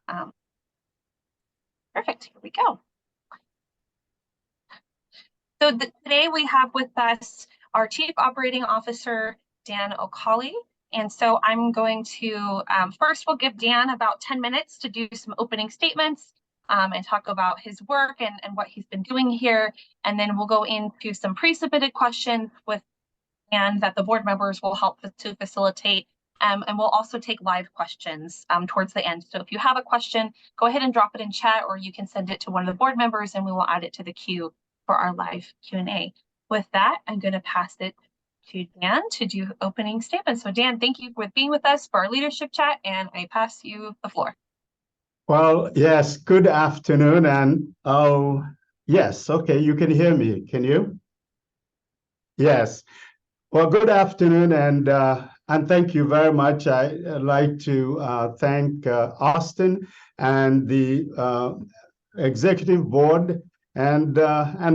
Um, Perfect, here we go. So today we have with us our Chief Operating Officer, Dan Okoli. And so I'm going to, first we'll give Dan about 10 minutes to do some opening statements and talk about his work and what he's been doing here. And then we'll go into some pre-submitted questions with Dan that the board members will help to facilitate. And we'll also take live questions towards the end. So if you have a question, go ahead and drop it in chat, or you can send it to one of the board members and we will add it to the queue for our live Q&A. With that, I'm going to pass it to Dan to do opening statements. So Dan, thank you for being with us for our leadership chat, and I pass you the floor. Well, yes, good afternoon. And oh, yes, okay, you can hear me, can you? Yes. Well, good afternoon, and thank you very much. I'd like to thank Austin and the executive board and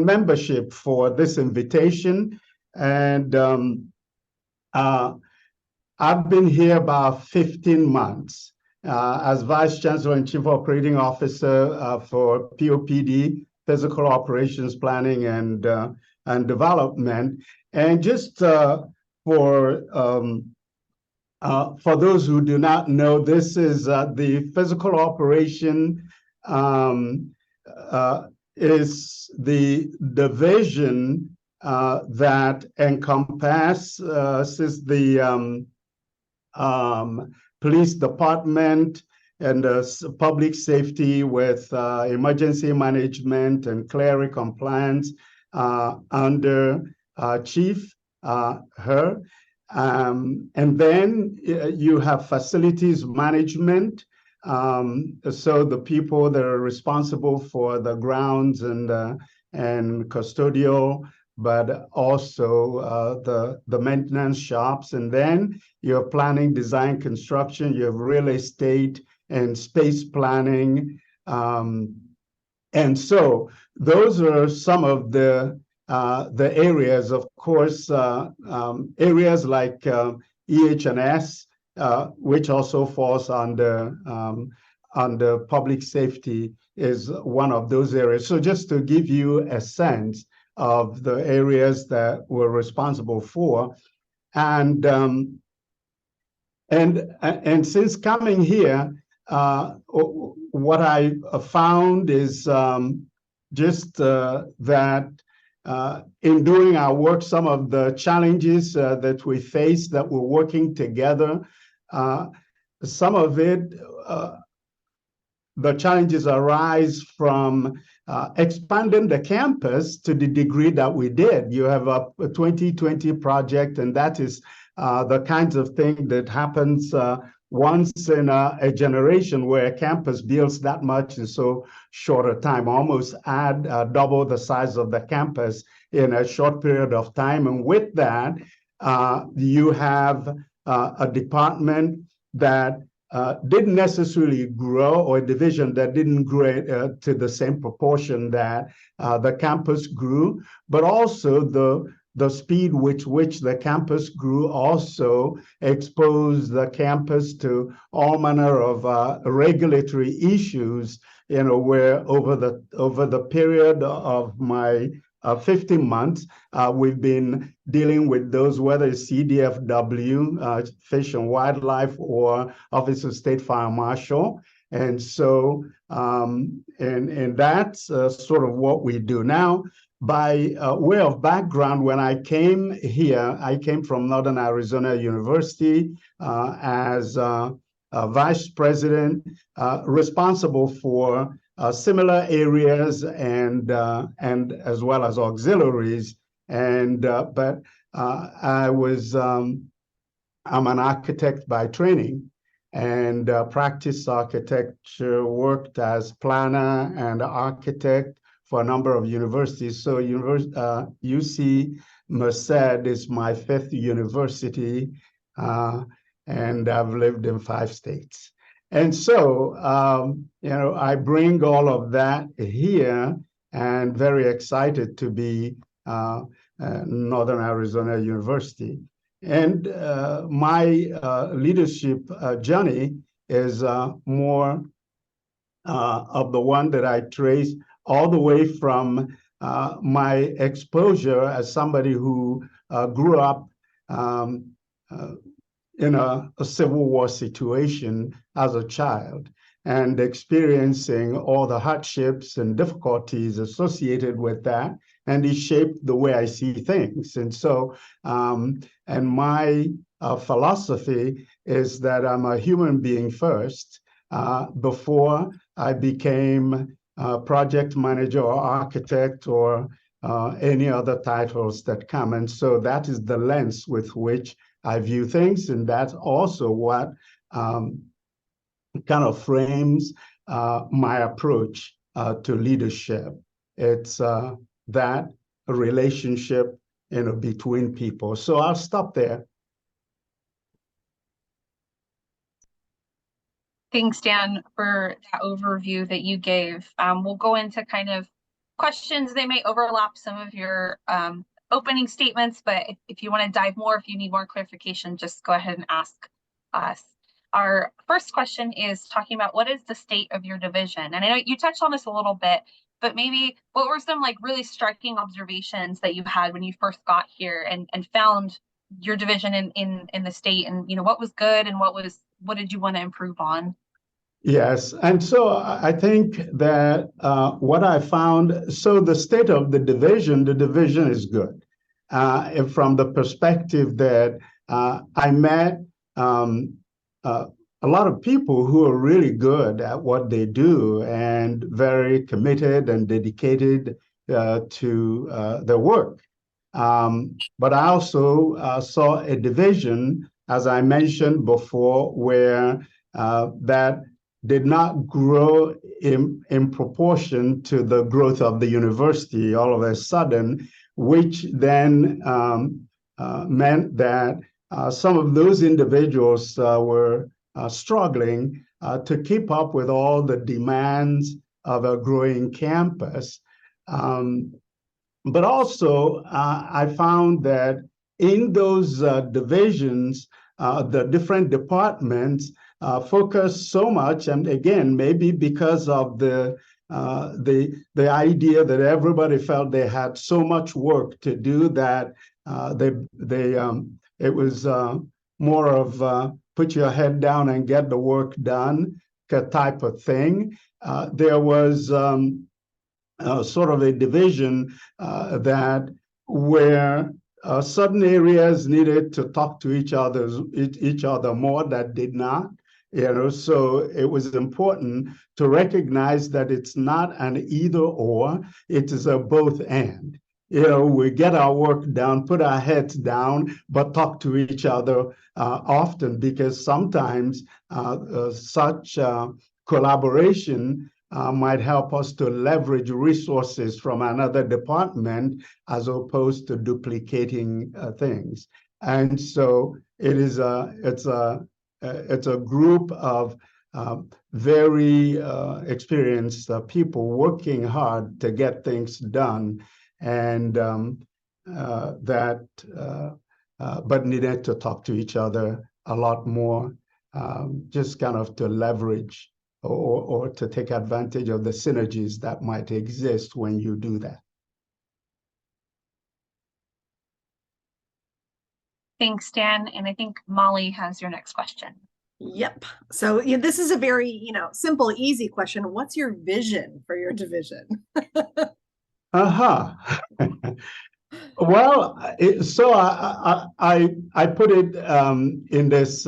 membership for this invitation. And I've been here about 15 months as Vice Chancellor and Chief Operating Officer for POPD, Physical Operations Planning and Development. And just for those who do not know, this is the physical operation is the division that encompasses the police department and public safety with emergency management and clery compliance under Chief her. And then you have facilities management. So the people that are responsible for the grounds and custodial, but also the maintenance shops. And then you have planning, design, construction, you have real estate and space planning. And so those are some of the areas. Of course, areas like EH&S, which also falls under public safety, is one of those areas. So just to give you a sense of the areas that we're responsible for, and since coming here, what I found is just that in doing our work, some of the challenges that we face, that we're working together, some of it, the challenges arise from expanding the campus to the degree that we did. You have a 2020 project, and that is the kinds of thing that happens once in a generation, where a campus builds that much in so short a time, almost add double the size of the campus in a short period of time. And with that, you have a department that didn't necessarily grow, or a division that didn't grow to the same proportion that the campus grew, but also the speed with which the campus grew also exposed the campus to all manner of regulatory issues, you know, where over the period of my 15 months, we've been dealing with those, whether it's CDFW, Fish and Wildlife, or Office of State Fire Marshal. And so, and that's sort of what we do now. By way of background, when I came here, I came from Northern Arizona University as a vice president, responsible for similar areas and as well as auxiliaries. And but I was I'm an architect by training, and practiced architecture, worked as planner and architect for a number of universities. So UC Merced is my 5th university, and I've lived in 5 states. And so, you know, I bring all of that here, and very excited to be Northern Arizona University. And my leadership journey is more of the one that I trace all the way from my exposure as somebody who grew up in a Civil War situation as a child and experiencing all the hardships and difficulties associated with that. And it shaped the way I see things. And so, and my philosophy is that I'm a human being first before I became a project manager or architect or any other titles that come. And so that is the lens with which I view things. And that's also what kind of frames my approach to leadership. It's that relationship, between people. So I'll stop there. Thanks, Dan, for that overview that you gave. We'll go into kind of questions. They may overlap some of your opening statements, but if you want to dive more, if you need more clarification, just go ahead and ask us. Our first question is talking about what is the state of your division? And I know you touched on this a little bit, but maybe what were some like really striking observations that you had when you first got here and found your division in the state, and what was good and what did you want to improve on? Yes, and so I think that what I found, so the state of the division is good. From the perspective that I met a lot of people who are really good at what they do and very committed and dedicated to their work. But I also saw a division, as I mentioned before, where that did not grow in proportion to the growth of the university all of a sudden, which then meant that some of those individuals were struggling to keep up with all the demands of a growing campus. But also, I found that in those divisions, the different departments focus so much, and again, maybe because of the idea that everybody felt they had so much work to do that it was more of put your head down and get the work done type of thing. There was sort of a division that where certain areas needed to talk to each other more that did not. So it was important to recognize that it's not an either or, it is a both and. We get our work done, put our heads down, but talk to each other often, because sometimes such collaboration might help us to leverage resources from another department as opposed to duplicating things. And so it's a group of very experienced people working hard to get things done, and but needed to talk to each other a lot more, just kind of to leverage or to take advantage of the synergies that might exist when you do that. Thanks, Dan. And I think Molly has your next question. Yep. So this is a very, simple, easy question. What's your vision for your division? Well, so I put it in this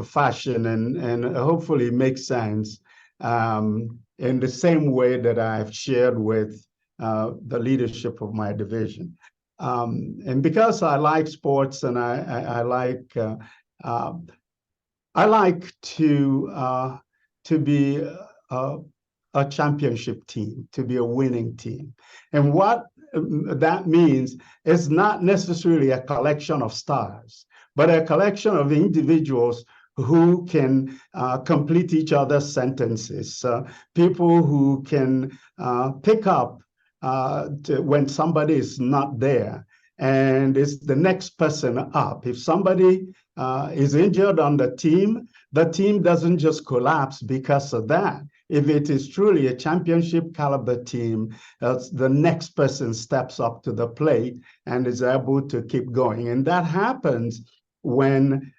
fashion, and hopefully makes sense in the same way that I've shared with the leadership of my division. And because I like sports, and I like to be a championship team, to be a winning team. And what that means is not necessarily a collection of stars, but a collection of individuals who can complete each other's sentences, people who can pick up when somebody is not there, and it's the next person up. If somebody is injured on the team doesn't just collapse because of that. if it is truly a championship caliber team, the next person steps up to the plate and is able to keep going. And that happens when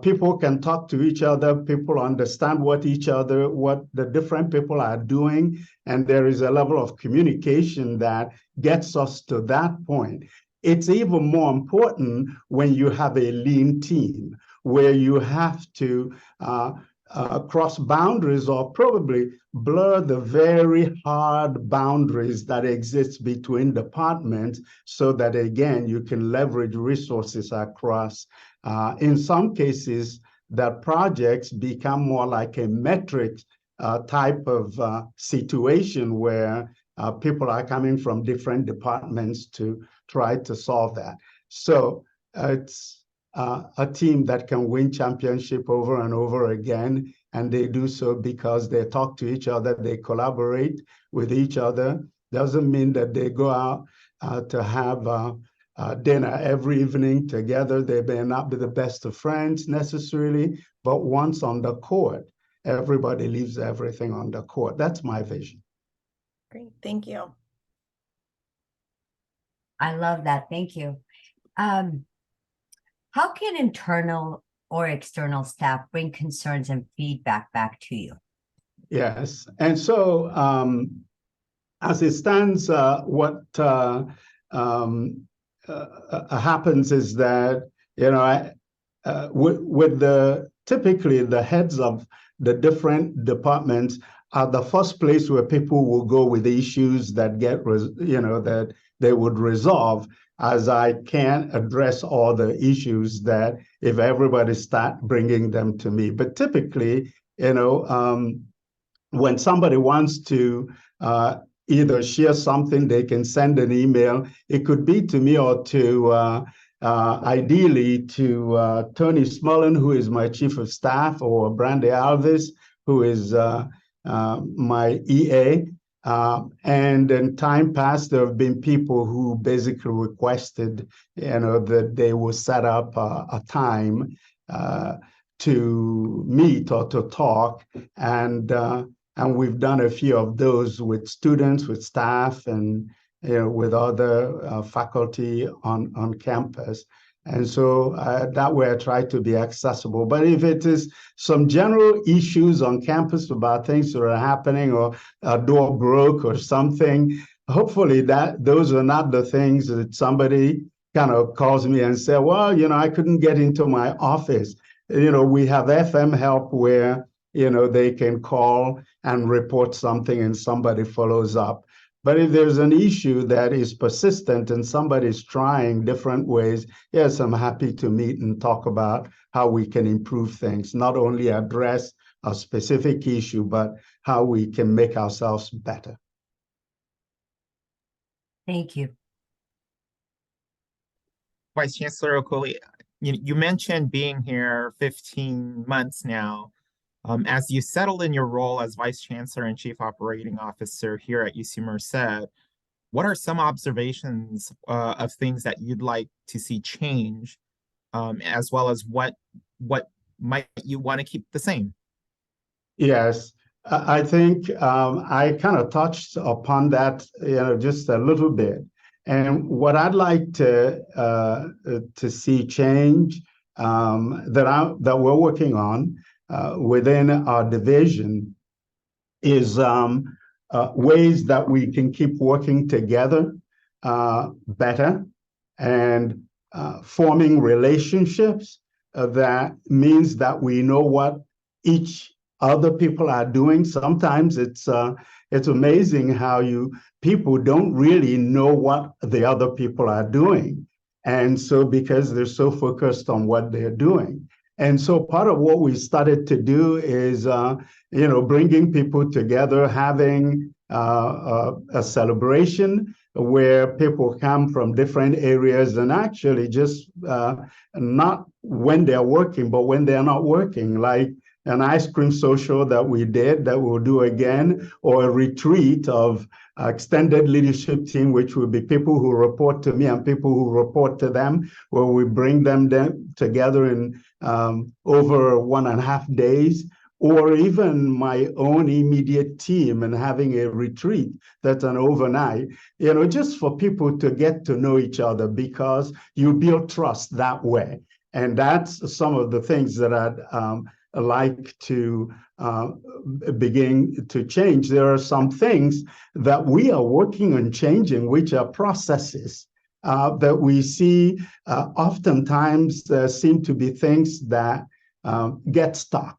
people can talk to each other, people understand what the different people are doing, and there is a level of communication that gets us to that point. It's even more important when you have a lean team, where you have to cross boundaries or probably blur the very hard boundaries that exist between departments so that, again, you can leverage resources across. In some cases, that projects become more like a metric type of situation where people are coming from different departments to try to solve that. So it's a team that can win championship over and over again, and they do so because they talk to each other, they collaborate with each other. Doesn't mean that they go out to have dinner every evening together. They may not be the best of friends necessarily, but once on the court, everybody leaves everything on the court. That's my vision. Great, thank you. I love that. Thank you. How can internal or external staff bring concerns and feedback back to you? Yes, and so as it stands, what happens is that, you know, with typically the heads of the different departments are the first place where people will go with issues that that they would resolve, as I can't address all the issues that if everybody start bringing them to me. But typically, when somebody wants to either share something, they can send an email. It could be to me or to ideally to Tony Smullen, who is my chief of staff, or Brandy Alvis, who is my EA. And in time past, there have been people who basically requested, that they will set up a time to meet or to talk, and we've done a few of those with students, with staff, and with other faculty on campus. And so that way I try to be accessible. But if it is some general issues on campus about things that are happening, or a door broke or something, hopefully those are not the things that somebody kind of calls me and say, well, I couldn't get into my office. We have FM help where, they can call and report something and somebody follows up. But if there's an issue that is persistent and somebody's trying different ways, yes, I'm happy to meet and talk about how we can improve things, not only address a specific issue, but how we can make ourselves better. Thank you. Vice Chancellor Okoli, you mentioned being here 15 months now. As you settled in your role as Vice Chancellor and Chief Operating Officer here at UC Merced, what are some observations of things that you'd like to see change, as well as what might you want to keep the same? Yes, I think I kind of touched upon that, just a little bit. And what I'd like to see change that we're working on within our division is ways that we can keep working together better, and forming relationships that means that we know what each other people are doing. Sometimes it's amazing how people don't really know what the other people are doing, and so because they're so focused on what they're doing. And so part of what we started to do is, bringing people together, having a celebration where people come from different areas, and actually just not when they're working, but when they're not working, like an ice cream social that we did that we'll do again, or a retreat of extended leadership team, which will be people who report to me and people who report to them, where we bring them together in over 1.5 days, or even my own immediate team and having a retreat that's an overnight, just for people to get to know each other, because you build trust that way. And that's some of the things that I'd like to begin to change. There are some things that we are working on changing, which are processes that we see oftentimes seem to be things that get stuck.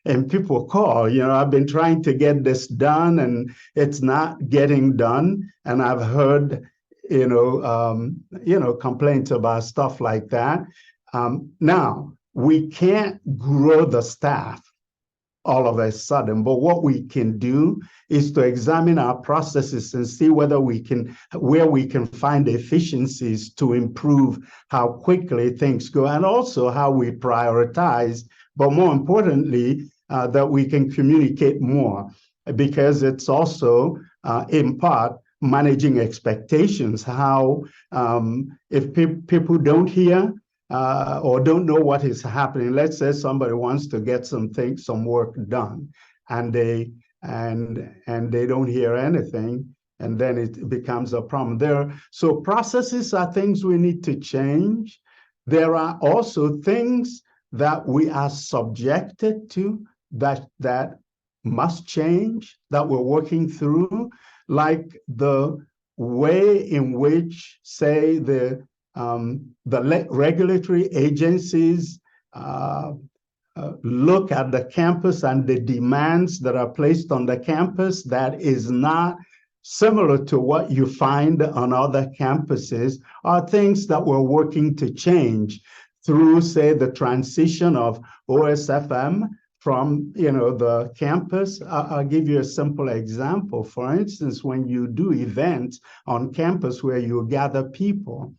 And people call, I've been trying to get this done and it's not getting done. And I've heard, complaints about stuff like that. Now, we can't grow the staff all of a sudden, but what we can do is to examine our processes and see where we can find efficiencies to improve how quickly things go, and also how we prioritize, but more importantly, that we can communicate more, because it's also in part managing expectations. How if people don't hear or don't know what is happening, let's say somebody wants to get some work done, and they don't hear anything, and then it becomes a problem. So processes are things we need to change. There are also things that we are subjected to that must change, that we're working through, like the way in which, say, the regulatory agencies look at the campus and the demands that are placed on the campus that is not similar to what you find on other campuses, are things that we're working to change through, say, the transition of OSFM from the campus. I'll give you a simple example. For instance, when you do events on campus where you gather people,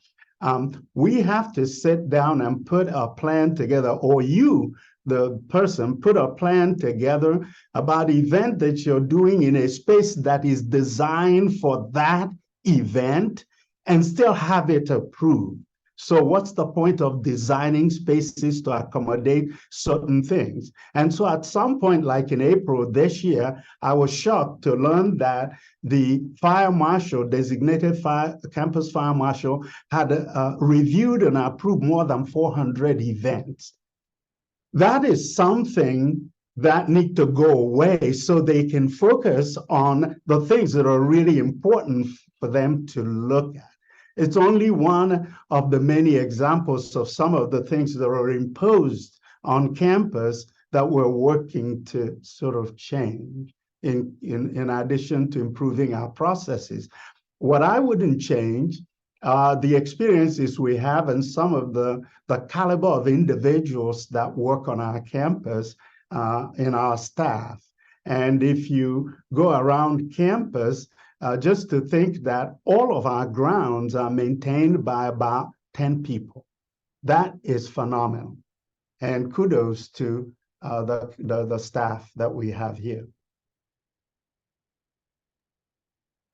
we have to sit down and put a plan together, or you, the person, put a plan together about the event that you're doing in a space that is designed for that event and still have it approved. So what's the point of designing spaces to accommodate certain things? And so at some point, like in April this year, I was shocked to learn that the fire marshal, designated campus fire marshal, had reviewed and approved more than 400 events. That is something that need to go away so they can focus on the things that are really important for them to look at. It's only one of the many examples of some of the things that are imposed on campus that we're working to sort of change in addition to improving our processes. What I wouldn't change are the experiences we have and some of the caliber of individuals that work on our campus in our staff. And if you go around campus, just to think that all of our grounds are maintained by about 10 people. That is phenomenal. And kudos to the staff that we have here.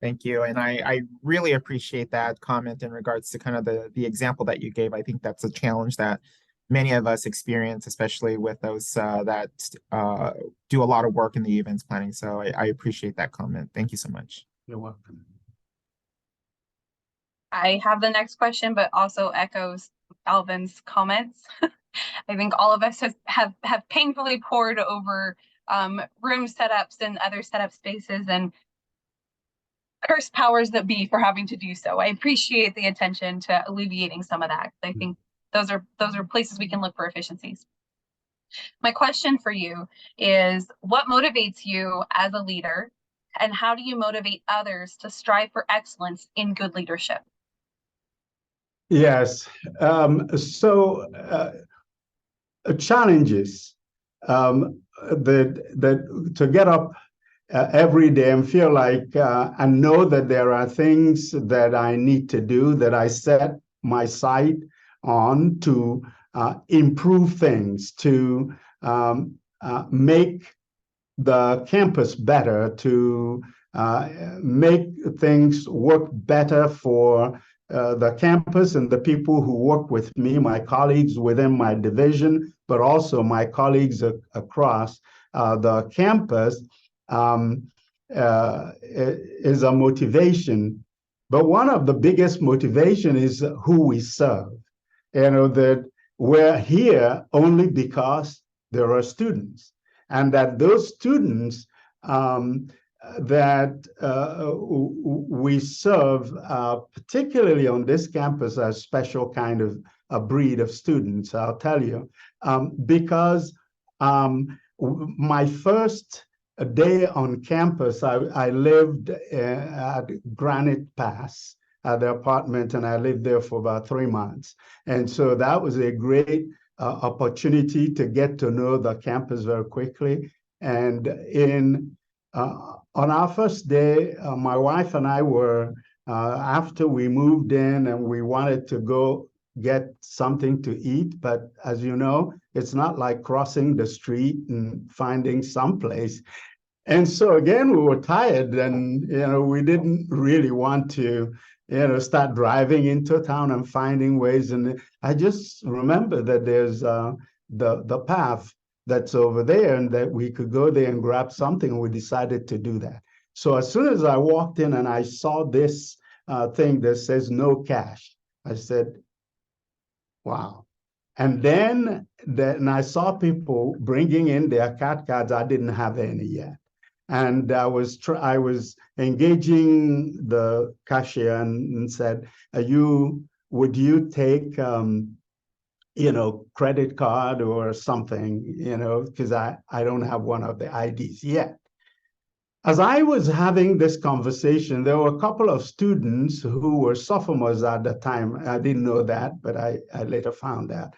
Thank you. And I really appreciate that comment in regards to kind of the example that you gave. I think that's a challenge that many of us experience, especially with those that do a lot of work in the events planning. So I appreciate that comment. Thank you so much. You're welcome. I have the next question, but also echoes Alvin's comments. I think all of us have painfully pored over room setups and other setup spaces, and curse powers that be for having to do so. I appreciate the attention to alleviating some of that. I think those are places we can look for efficiencies. My question for you is, what motivates you as a leader, and how do you motivate others to strive for excellence in good leadership? Yes. Challenges that to get up every day and feel like I know that there are things that I need to do, that I set my sight on to improve things, to make the campus better, to make things work better for the campus and the people who work with me, my colleagues within my division, but also my colleagues across. the campus is a motivation. But one of the biggest motivation is who we serve. You know, that we're here only because there are students, and that those students that we serve, particularly on this campus, are a special kind of a breed of students, I'll tell you, because my first day on campus, I lived at Granite Pass at the apartment, and I lived there for about 3 months. And so that was a great opportunity to get to know the campus very quickly. And on our first day, my wife and I were, after we moved in, and we wanted to go get something to eat. But as you know, it's not like crossing the street and finding someplace. And so again, we were tired, and we didn't really want to start driving into town and finding ways. And I just remember that there's the path that's over there, and that we could go there and grab something, and we decided to do that. So as soon as I walked in and I saw this thing that says no cash, I said, wow. And then I saw people bringing in their cards. I didn't have any yet. And I was engaging the cashier and said, would you take credit card or something, because I don't have one of the IDs yet. As I was having this conversation, there were a couple of students who were sophomores at the time. I didn't know that, but I later found that,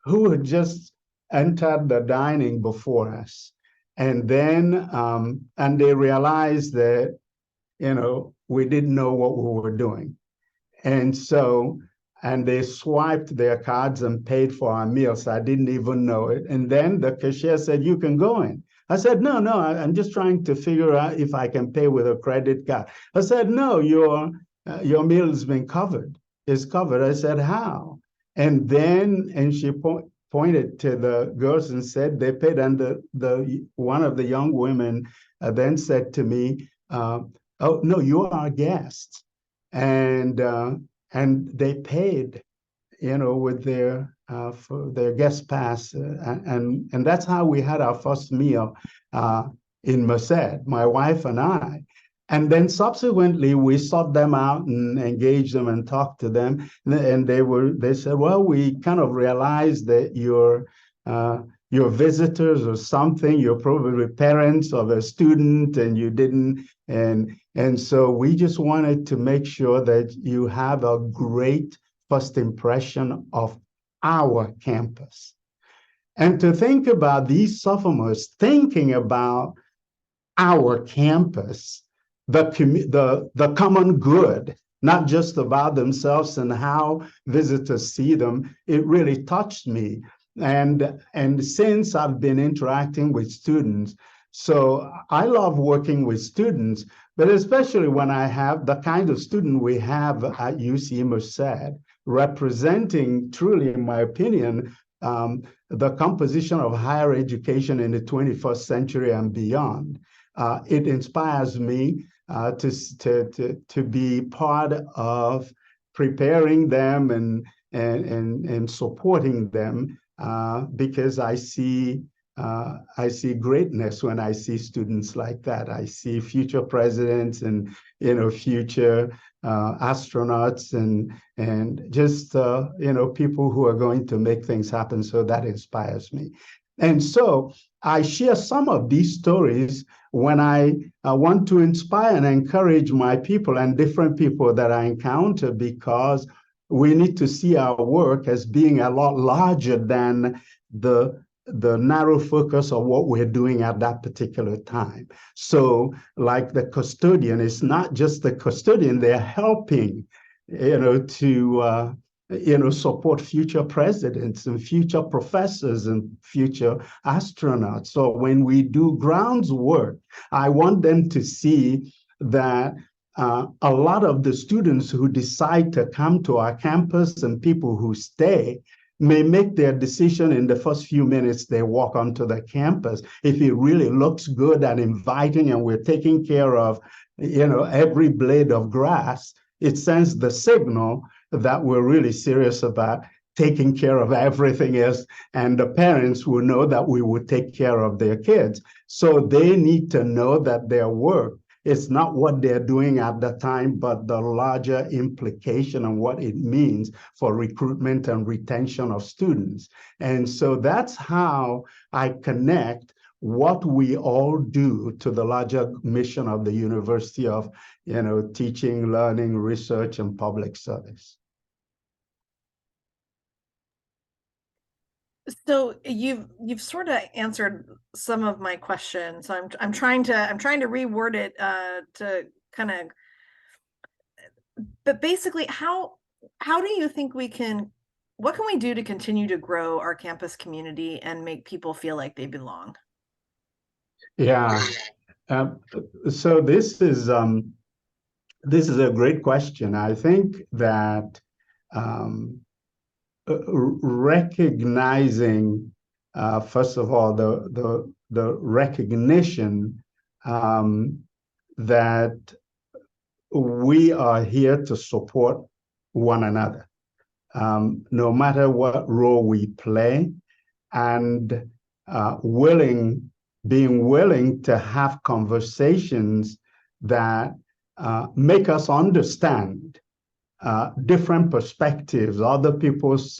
who had just entered the dining before us. And then, and they realized that, we didn't know what we were doing. And so, and they swiped their cards and paid for our meals. I didn't even know it. And then the cashier said, you can go in. I said, no, I'm just trying to figure out if I can pay with a credit card. I said, no, your meal has been covered. It's covered. I said, how? And she pointed to the girls and said they paid. And one of the young women then said to me, oh, no, you are a guest. And they paid, with their for their guest pass, and that's how we had our first meal in Merced, my wife and I. And then subsequently we sought them out and engaged them and talked to them, and they said, well, we kind of realized that you're visitors or something. You're probably parents of a student, and you didn't, and so we just wanted to make sure that you have a great first impression of our campus. And to think about these sophomores thinking about our campus, the common good, not just about themselves and how visitors see them, it really touched me. And since I've been interacting with students, so I love working with students, but especially when I have the kind of student we have at UCM Merced, representing truly, in my opinion, the composition of higher education in the 21st century and beyond. It inspires me to be part of preparing them and supporting them, because I see greatness when I see students like that. I see future presidents and future astronauts and just people who are going to make things happen. So that inspires me. And so I share some of these stories when I want to inspire and encourage my people and different people that I encounter, because we need to see our work as being a lot larger than the narrow focus of what we're doing at that particular time. So like the custodian, it's not just the custodian, they're helping, to support future presidents and future professors and future astronauts. So when we do grounds work, I want them to see that a lot of the students who decide to come to our campus and people who stay, may make their decision in the first few minutes they walk onto the campus. If it really looks good and inviting and we're taking care of, every blade of grass, it sends the signal that we're really serious about taking care of everything else, and the parents will know that we will take care of their kids. So they need to know that their work is not what they're doing at the time, but the larger implication and what it means for recruitment and retention of students. And so that's how I connect what we all do to the larger mission of the University of, teaching, learning, research, and public service. So you've sort of answered some of my questions. So I'm trying to reword it to kind of, but basically, how do you think what can we do to continue to grow our campus community and make people feel like they belong? Yeah. So this is a great question. I think that recognizing, first of all, the recognition that we are here to support one another, no matter what role we play, and being willing to have conversations that make us understand different perspectives, other people's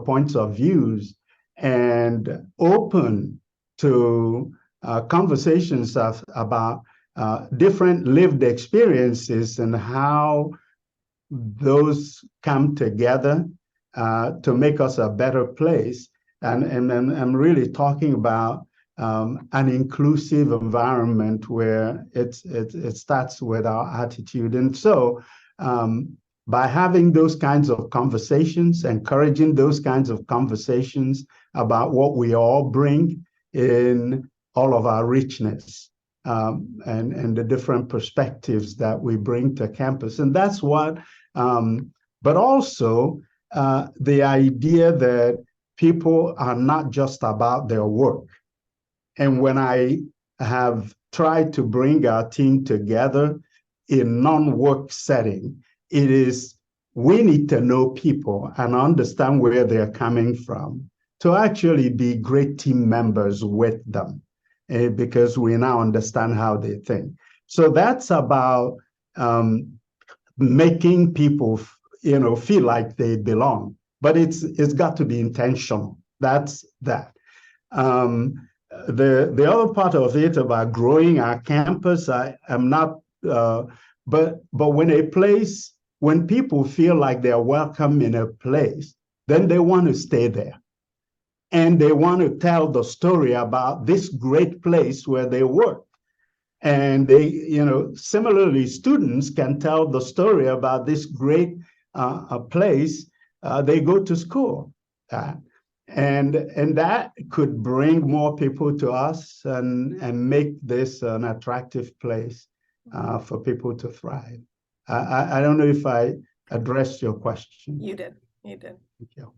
points of views, and open to conversations about different lived experiences and how those come together to make us a better place. And I'm really talking about an inclusive environment where it starts with our attitude. And so by having those kinds of conversations, encouraging those kinds of conversations about what we all bring in all of our richness, and the different perspectives that we bring to campus. And that's what, but also the idea that people are not just about their work. And when I have tried to bring our team together in non-work setting, it is, we need to know people and understand where they're coming from to actually be great team members with them, because we now understand how they think. So that's about making people, feel like they belong, but it's got to be intentional. That's that. The other part of it about growing our campus, I am not, but when people feel like they're welcome in a place, then they want to stay there. And they want to tell the story about this great place where they work. And they, similarly, students can tell the story about this great place they go to school. And that could bring more people to us and make this an attractive place for people to thrive. I don't know if I addressed your question. You did. Thank you.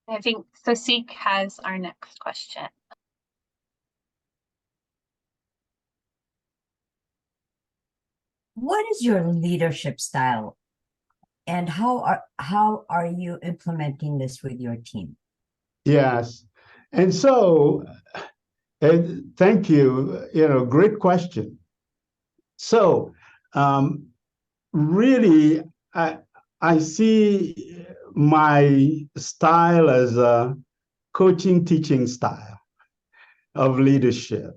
I think Sosik has our next question. What is your leadership style, and how are you implementing this with your team? Yes, and so thank you. Great question. So really, I see my style as a coaching, teaching style of leadership,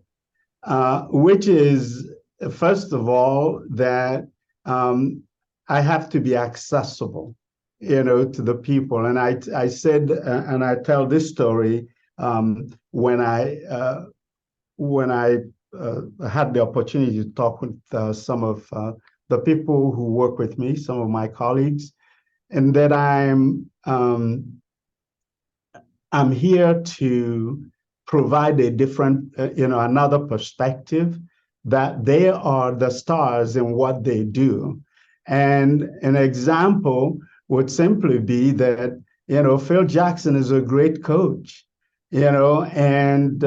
which is, first of all, that I have to be accessible, to the people. And I said, and I tell this story when I had the opportunity to talk with some of the people who work with me, some of my colleagues, and that I'm here to provide a different, another perspective that they are the stars in what they do. And an example would simply be that, Phil Jackson is a great coach, and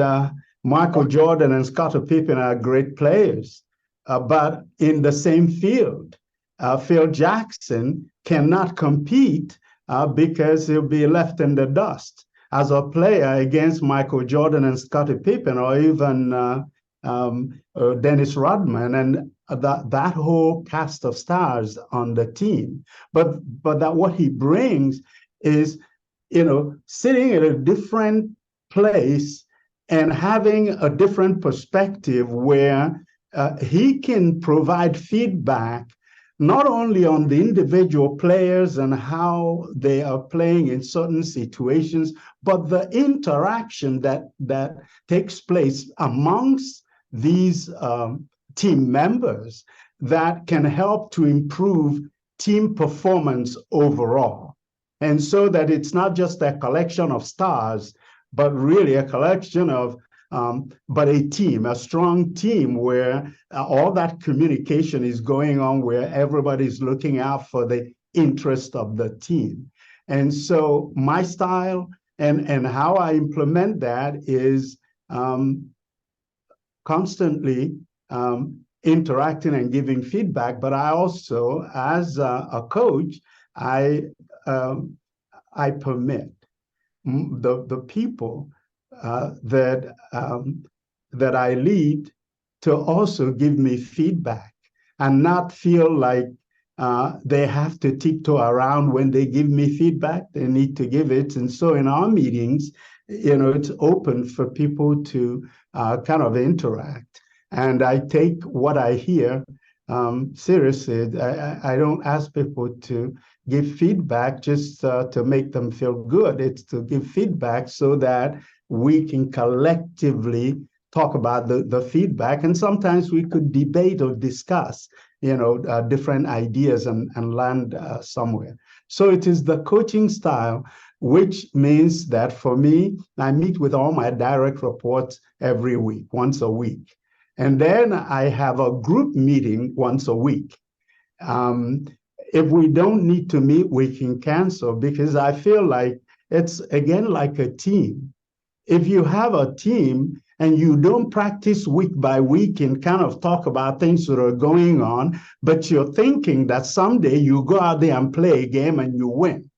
Michael Jordan and Scottie Pippen are great players. But in the same field, Phil Jackson cannot compete because he'll be left in the dust as a player against Michael Jordan and Scottie Pippen, or even Dennis Rodman, and that whole cast of stars on the team. But that what he brings is, sitting in a different place and having a different perspective where he can provide feedback not only on the individual players and how they are playing in certain situations, but the interaction that takes place amongst these team members that can help to improve team performance overall. And so that it's not just a collection of stars, but really a collection of but a team, a strong team where all that communication is going on, where everybody's looking out for the interest of the team. And so my style and how I implement that is constantly interacting and giving feedback. But I also, as a coach, I permit the people that I lead to also give me feedback and not feel like they have to tiptoe around when they give me feedback. They need to give it. And so in our meetings, it's open for people to kind of interact. And I take what I hear seriously. I don't ask people to give feedback just to make them feel good. It's to give feedback so that we can collectively talk about the feedback. And sometimes we could debate or discuss, different ideas and land somewhere. So it is the coaching style, which means that for me, I meet with all my direct reports every week, once a week. And then I have a group meeting once a week. If we don't need to meet, we can cancel, because I feel like it's, again, like a team. If you have a team and you don't practice week by week and kind of talk about things that are going on, but you're thinking that someday you go out there and play a game and you win.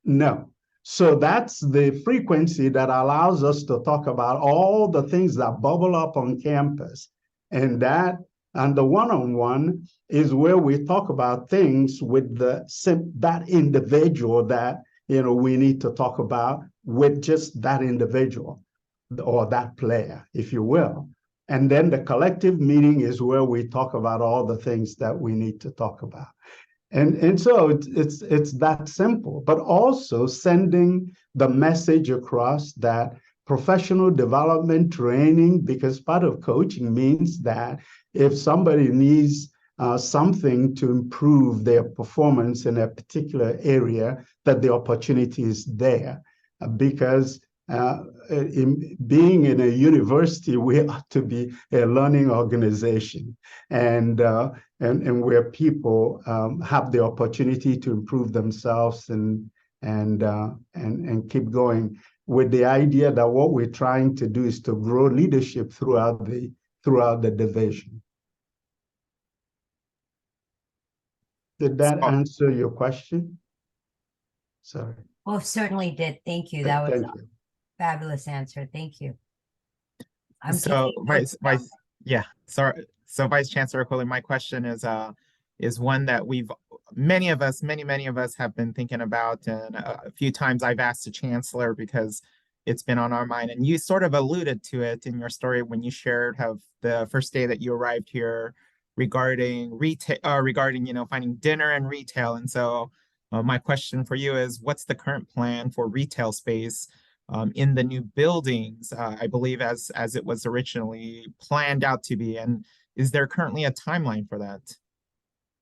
No. So that's the frequency that allows us to talk about all the things that bubble up on campus. And the one-on-one is where we talk about things with that individual that we need to talk about with just that individual or that player, if you will. And then the collective meeting is where we talk about all the things that we need to talk about. And so it's that simple, but also sending the message across that professional development training, because part of coaching means that if somebody needs something to improve their performance in a particular area, that the opportunity is there. Because being in a university, we ought to be a learning organization, and where people have the opportunity to improve themselves and keep going, with the idea that what we're trying to do is to grow leadership throughout the division. Did that answer your question? Sorry. Well, certainly did. Thank you. That was Thank you. fabulous answer. Thank you. So Vice Chancellor Okoli, my question is one that many of us have been thinking about, and a few times I've asked the Chancellor because it's been on our mind. And you sort of alluded to it in your story when you shared how the first day that you arrived here regarding retail, finding dinner and retail. And so my question for you is, what's the current plan for retail space in the new buildings, I believe as it was originally planned out to be? And is there currently a timeline for that?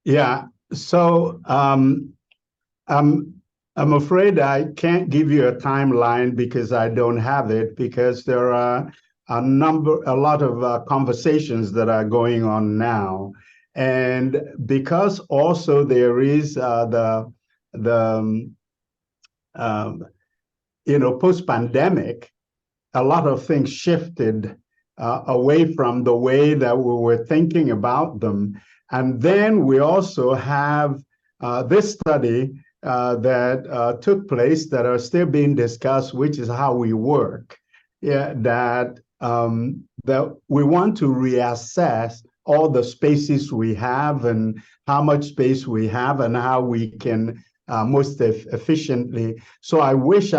Yeah, so I'm afraid I can't give you a timeline because I don't have it, because there are a lot of conversations that are going on now. And because also there is post-pandemic, a lot of things shifted away from the way that we were thinking about them. And then we also have this study that took place that are still being discussed, which is how we work. Yeah, that we want to reassess all the spaces we have and how much space we have and how we can most efficiently. So I wish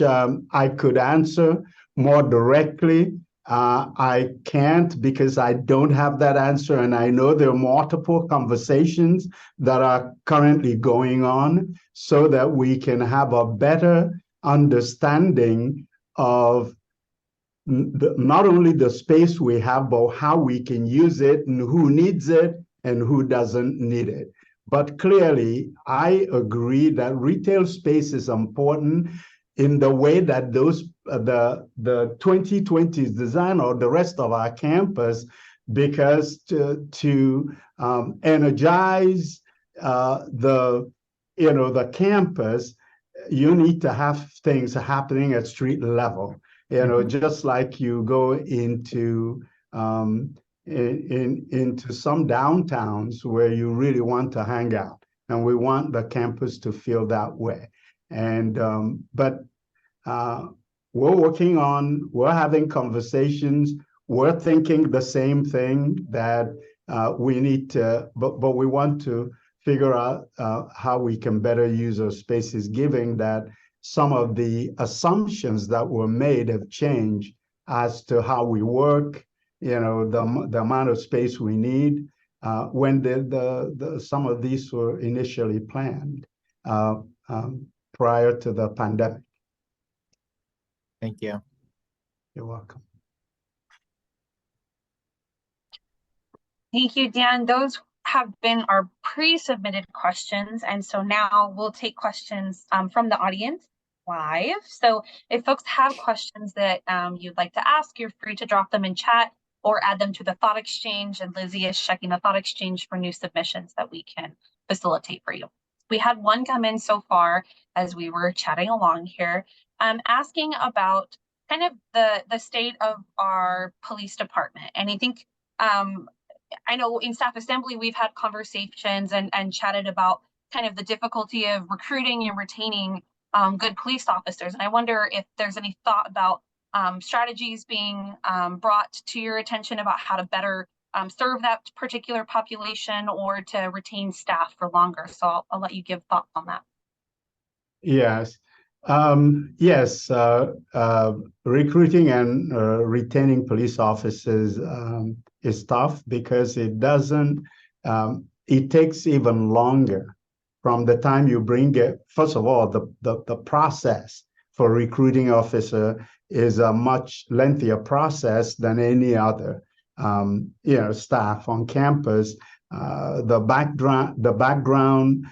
I could answer more directly. I can't because I don't have that answer, and I know there are multiple conversations that are currently going on so that we can have a better understanding of not only the space we have, but how we can use it and who needs it and who doesn't need it. But clearly, I agree that retail space is important in the way that the 2020s design or the rest of our campus, because to energize the campus, you need to have things happening at street level. Just like you go into into some downtowns where you really want to hang out, and we want the campus to feel that way. And but we're having conversations. We're thinking the same thing, that we need to, but we want to figure out how we can better use our spaces, given that some of the assumptions that were made have changed as to how we work, the amount of space we need, when some of these were initially planned prior to the pandemic. Thank you. You're welcome. Thank you, Dan. Those have been our pre-submitted questions. And so now we'll take questions from the audience live. So if folks have questions that you'd like to ask, you're free to drop them in chat or add them to the thought exchange. And Lizzie is checking the thought exchange for new submissions that we can facilitate for you. We had one come in so far as we were chatting along here, asking about kind of the state of our police department. And I think I know in staff assembly, we've had conversations and chatted about kind of the difficulty of recruiting and retaining good police officers. And I wonder if there's any thought about strategies being brought to your attention about how to better serve that particular population or to retain staff for longer. So I'll let you give thoughts on that. Yes. Yes, recruiting and retaining police officers is tough because it takes even longer from the time you bring it. First of all, the process for recruiting officer is a much lengthier process than any other staff on campus. The background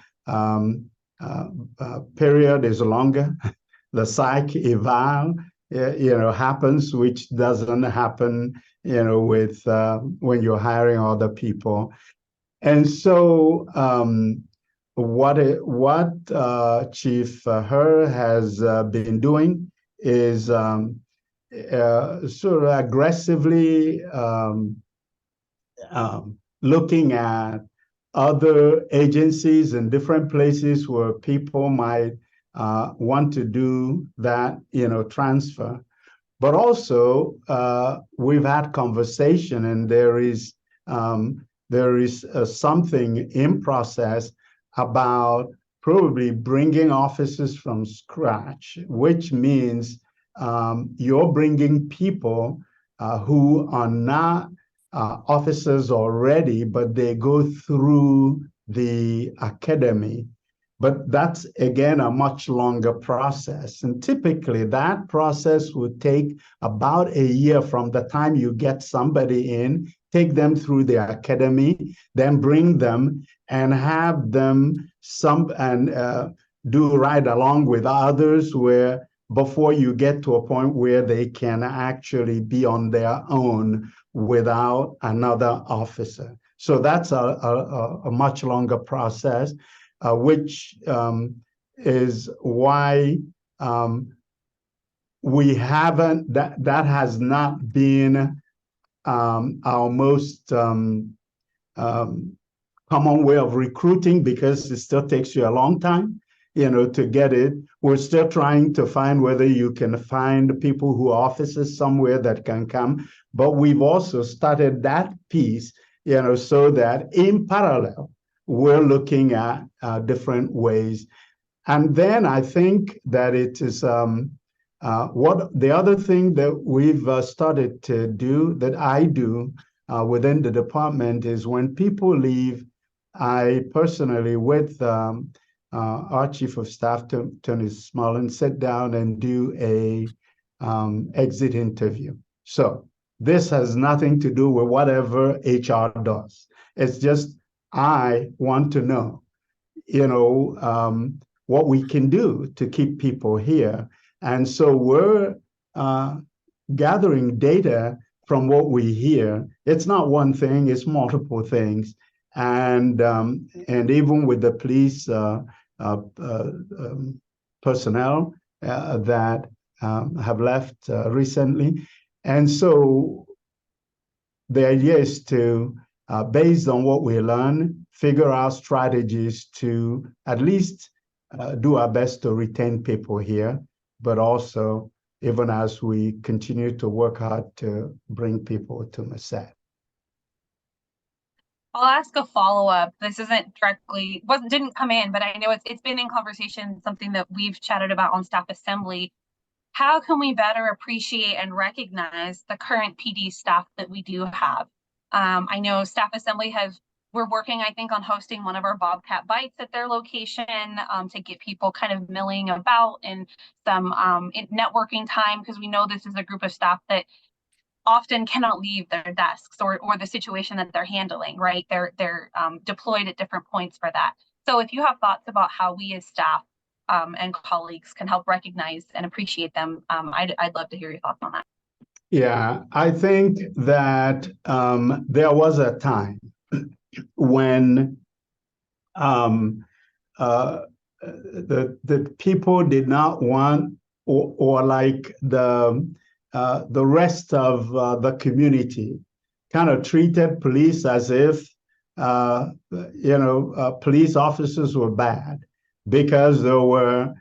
period is longer. The psych eval, happens, which doesn't happen, with when you're hiring other people. And so, what Chief Her has been doing is sort of aggressively looking at other agencies in different places where people might want to do that, transfer. But also, we've had conversation, and there is something in process about probably bringing officers from scratch, which means you're bringing people who are not officers already, but they go through the academy. But that's, again, a much longer process. And typically that process would take about a year from the time you get somebody in, take them through the academy, then bring them and have them do right along with others where before you get to a point where they can actually be on their own without another officer. So that's a much longer process, which is why we haven't, that has not been our most common way of recruiting, because it still takes you a long time, to get it. We're still trying to find whether you can find people who are officers somewhere that can come. But we've also started that piece, so that in parallel, we're looking at different ways. And then I think that it is what the other thing that we've started to do, that I do within the department, is when people leave, I personally, with our chief of staff, Tony Smolin, sit down and do a exit interview. So this has nothing to do with whatever HR does. It's just, I want to know, what we can do to keep people here. And so we're gathering data from what we hear. It's not one thing, it's multiple things. And even with the police personnel that have left recently. And so the idea is to, based on what we learn, figure out strategies to at least do our best to retain people here, but also even as we continue to work hard to bring people to Merced. I'll ask a follow-up. This isn't directly, didn't come in, but I know it's been in conversation, something that we've chatted about on staff assembly. How can we better appreciate and recognize the current PD staff that we do have? I know staff assembly we're working, I think, on hosting one of our Bobcat Bites at their location to get people kind of milling about in some networking time, because we know this is a group of staff that often cannot leave their desks or the situation that they're handling, right? They're deployed at different points for that. So if you have thoughts about how we as staff and colleagues can help recognize and appreciate them, I'd love to hear your thoughts on that. Yeah, I think that there was a time when the people did not want, or like the rest of the community kind of treated police as if police officers were bad, because there were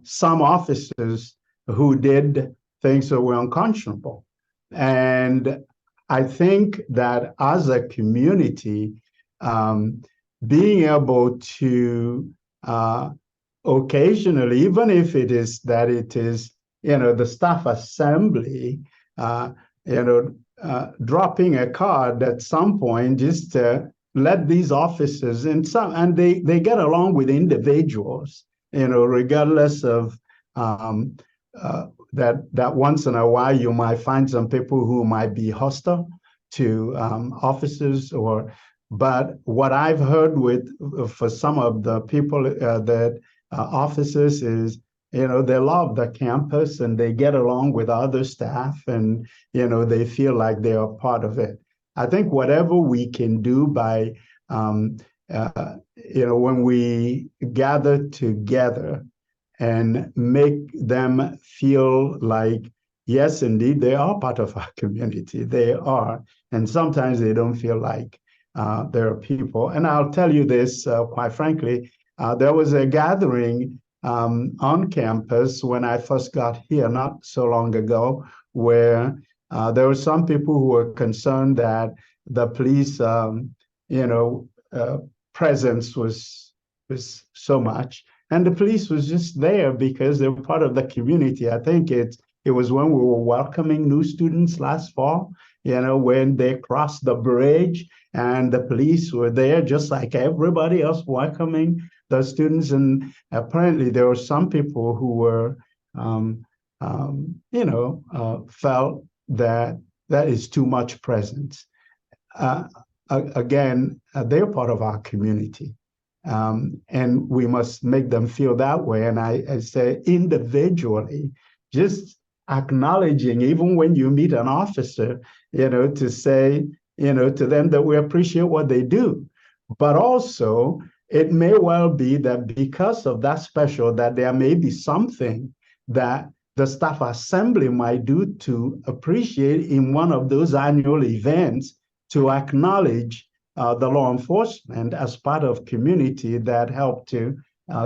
some officers who did things that were unconscionable. And I think that as a community, being able to occasionally, even if it is the staff assembly, dropping a card at some point, just to let these officers and they get along with individuals, regardless of that once in a while you might find some people who might be hostile to officers, but what I've heard for some of the people that officers is, they love the campus and they get along with other staff, and they feel like they are part of it. I think whatever we can do by when we gather together and make them feel like, yes, indeed, they are part of our community. They are. And sometimes they don't feel like there are people. And I'll tell you this, quite frankly, there was a gathering on campus when I first got here, not so long ago, where there were some people who were concerned that the police, presence was so much. And the police was just there because they were part of the community. I think it was when we were welcoming new students last fall, when they crossed the bridge and the police were there just like everybody else welcoming the students. And apparently there were some people who were, felt that is too much presence. Again, they're part of our community. And we must make them feel that way. And I say individually, just acknowledging, even when you meet an officer, to say, to them that we appreciate what they do. But also, it may well be that because of that special, that there may be something that the staff assembly might do to appreciate in one of those annual events to acknowledge the law enforcement as part of community that help to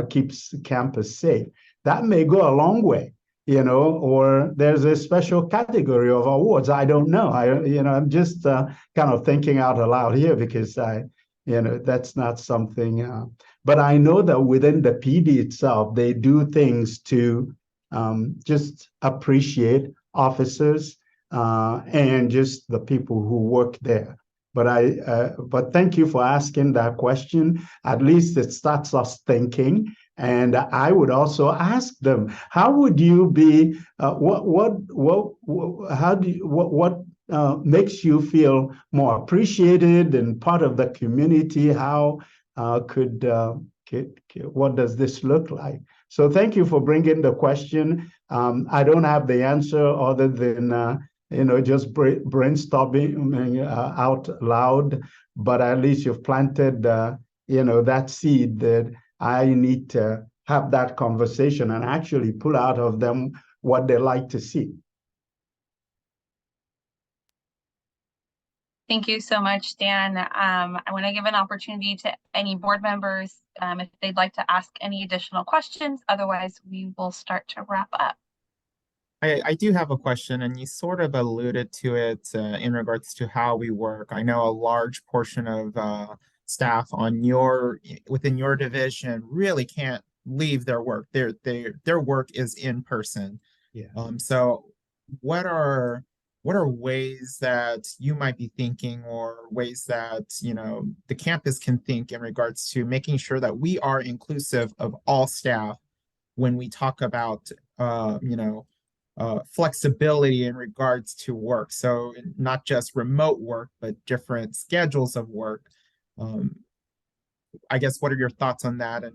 keep campus safe. That may go a long way, or there's a special category of awards. I don't know. I'm just kind of thinking out aloud here because that's not something. But I know that within the PD itself, they do things to just appreciate officers and just the people who work there. But thank you for asking that question. At least it starts us thinking. And I would also ask them, how would you be? What makes you feel more appreciated and part of the community? How what does this look like? So thank you for bringing the question. I don't have the answer other than just brainstorming out loud, but at least you've planted, that seed that I need to have that conversation and actually pull out of them what they like to see. Thank you so much, Dan. I want to give an opportunity to any board members if they'd like to ask any additional questions. Otherwise, we will start to wrap up. I do have a question, and you sort of alluded to it in regards to how we work. I know a large portion of staff within your division really can't leave their work. Their work is in person. Yeah. So what are ways that you might be thinking, or ways that the campus can think in regards to making sure that we are inclusive of all staff when we talk about flexibility in regards to work? So not just remote work, but different schedules of work. I guess, what are your thoughts on that, and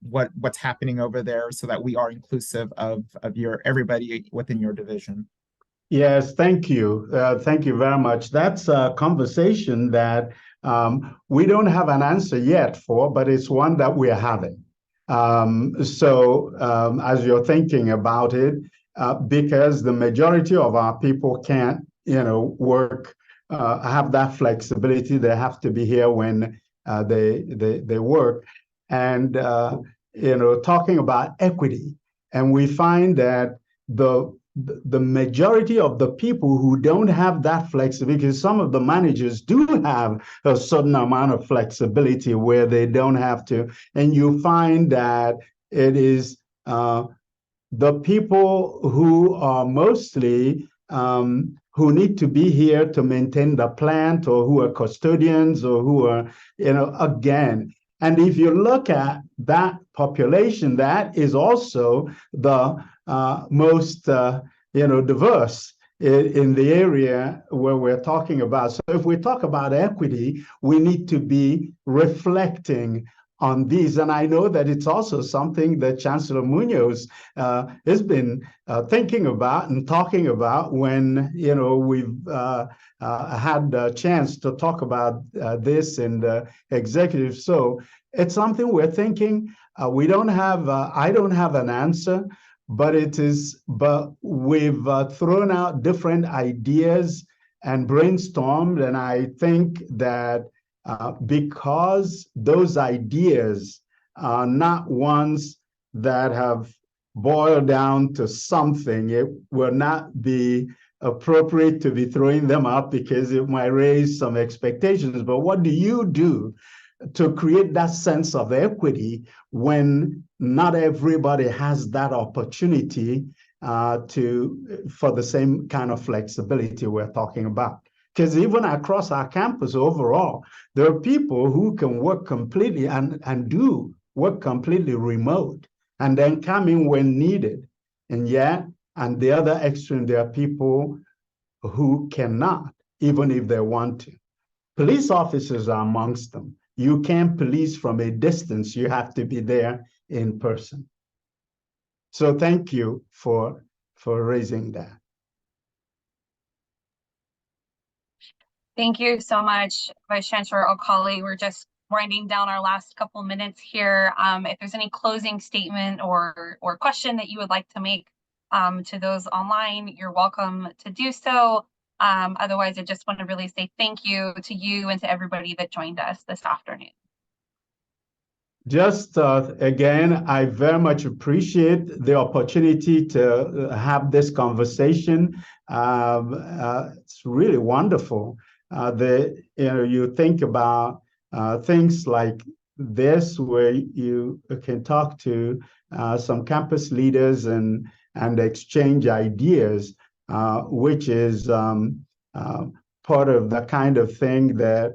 what's happening over there so that we are inclusive of everybody within your division? Yes, thank you. Thank you very much. That's a conversation that we don't have an answer yet for, but it's one that we're having. As you're thinking about it, because the majority of our people can't, work, have that flexibility. They have to be here when they work, and talking about equity, and we find that the majority of the people who don't have that flexibility, because some of the managers do have a certain amount of flexibility where they don't have to, and you find that it is the people who are mostly who need to be here to maintain the plant, or who are custodians, or who are, again. And if you look at that population, that is also the most, diverse in the area where we're talking about. So if we talk about equity, we need to be reflecting on these. And I know that it's also something that Chancellor Munoz has been thinking about and talking about when, we've had a chance to talk about this in the executive. So it's something we're thinking. We don't have, I don't have an answer, but we've thrown out different ideas and brainstormed. And I think that because those ideas are not ones that have boiled down to something, it will not be appropriate to be throwing them out because it might raise some expectations. But what do you do to create that sense of equity when not everybody has that opportunity for the same kind of flexibility we're talking about? Because even across our campus overall, there are people who can work completely and do work completely remote and then come in when needed. And yet, on the other extreme, there are people who cannot, even if they want to. Police officers are amongst them. you can't police from a distance. You have to be there in person. So thank you for raising that. Thank you so much, Vice Chancellor Okoli. We're just winding down our last couple minutes here. If there's any closing statement or question that you would like to make to those online, you're welcome to do so. Otherwise, I just want to really say thank you to you and to everybody that joined us this afternoon. Just again, I very much appreciate the opportunity to have this conversation. It's really wonderful. You think about things like this, where you can talk to some campus leaders and exchange ideas, which is part of the kind of thing that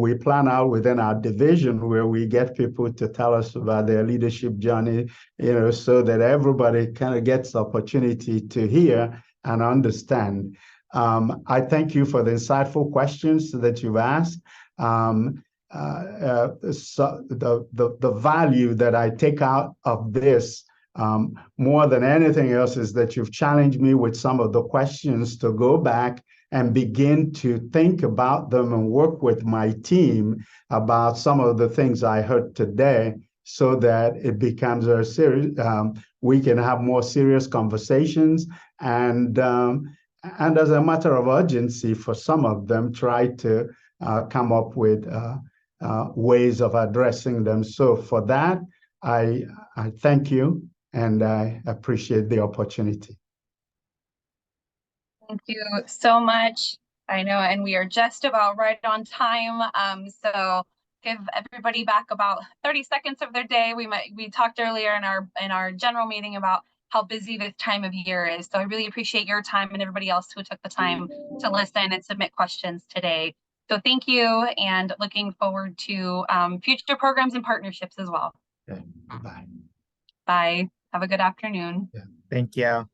we plan out within our division, where we get people to tell us about their leadership journey, so that everybody kind of gets the opportunity to hear and understand. I thank you for the insightful questions that you've asked. So the value that I take out of this, more than anything else, is that you've challenged me with some of the questions to go back and begin to think about them and work with my team about some of the things I heard today, so that it becomes a serious, we can have more serious conversations, and as a matter of urgency for some of them, try to come up with ways of addressing them. So for that, I thank you, and I appreciate the opportunity. Thank you so much. I know, and we are just about right on time. So give everybody back about 30 seconds of their day. We talked earlier in our general meeting about how busy this time of year is. So I really appreciate your time and everybody else who took the time to listen and submit questions today. So thank you, and looking forward to future programs and partnerships as well. Okay. Bye. Bye. Have a good afternoon. Thank you.